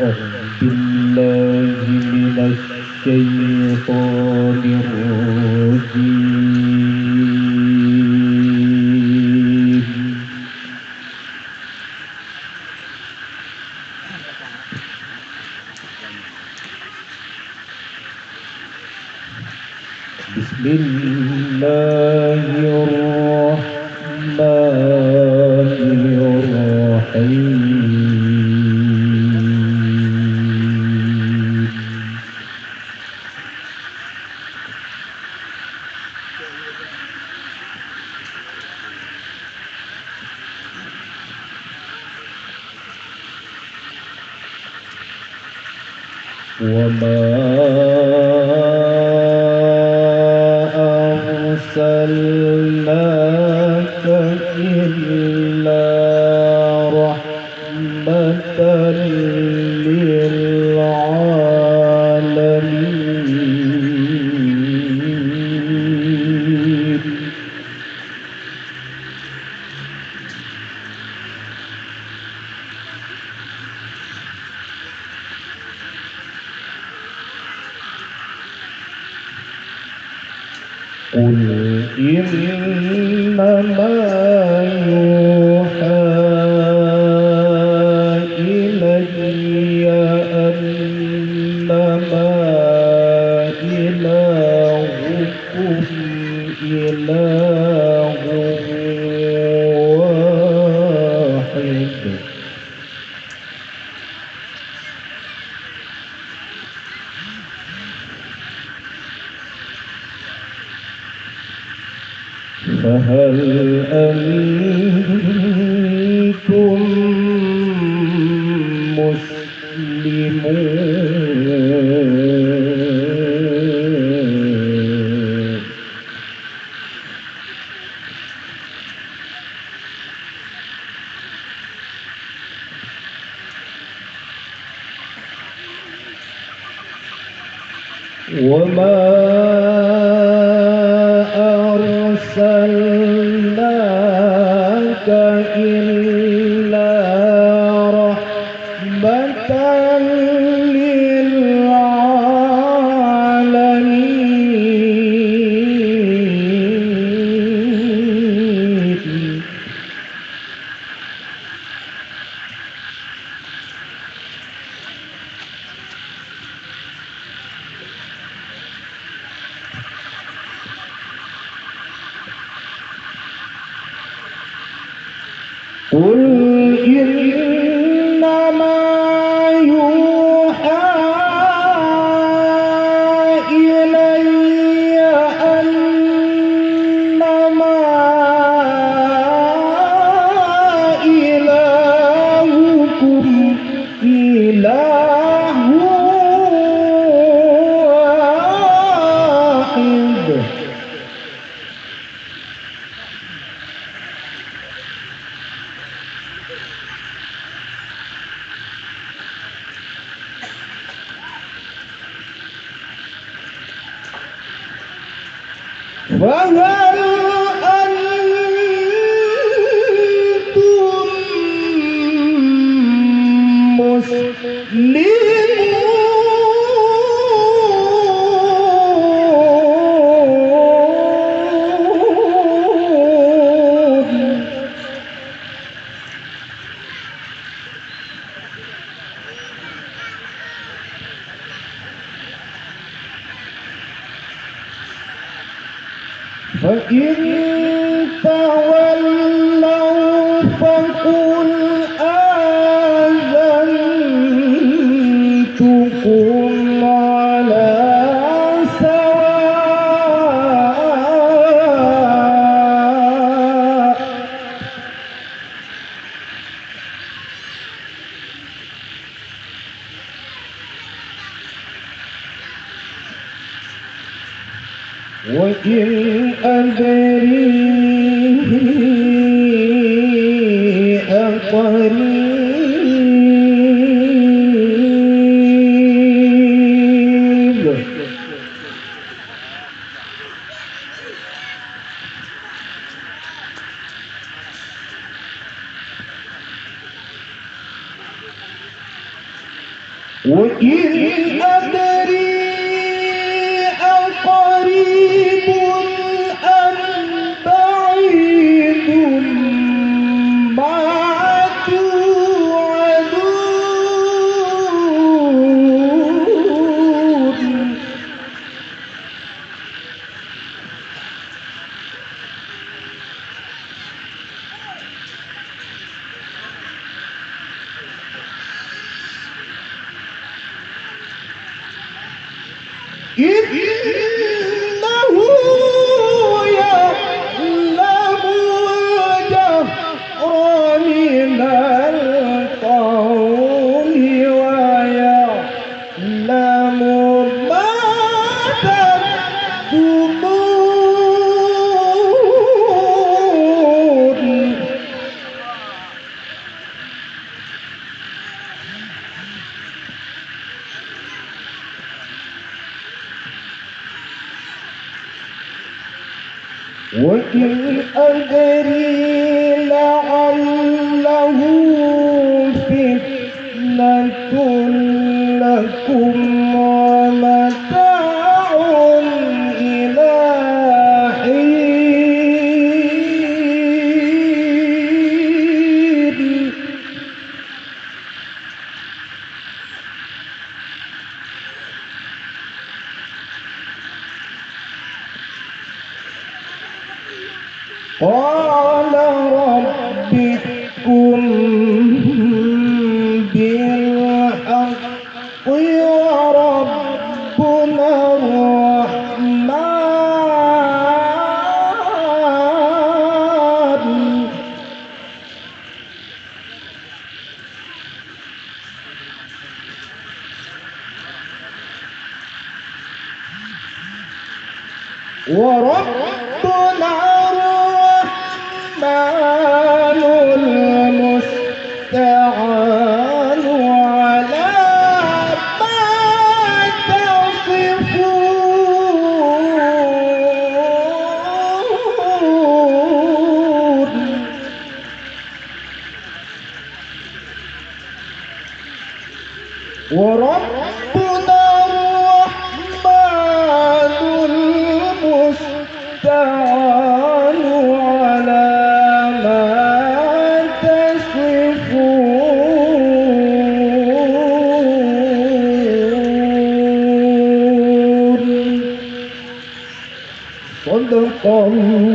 أعوذ بالله من الشيطان الرجيم. بسم الله الرحمن الرحيم. وما أرسلناك إلا رحمة للعالمين. قل إنما يوحى إلي أنما إلهكم إله واحد. فهل أنتم مسلمون؟ وما أرسلناك إلا رحمة للعالمين. قل إنما يوحى إلي أنما إلهكم إله واحد. وهل أنتم مسلمون؟ فإن تولوا فقل آذنتكم على سواء. وإن أدري أقريب وإن أدري أقريب أم بعيد ما توعدون إنه يعلم الجهر من القول ويعلم ما تكتمون وإن أدري لعله فتنة لكم ومتاع إلى حين قال ربكم بالحق وربنا الرحمن وربنا الرحمن المستعان على ما تصفون وربنا الرحمن المستعان على ما تصفون صدق الله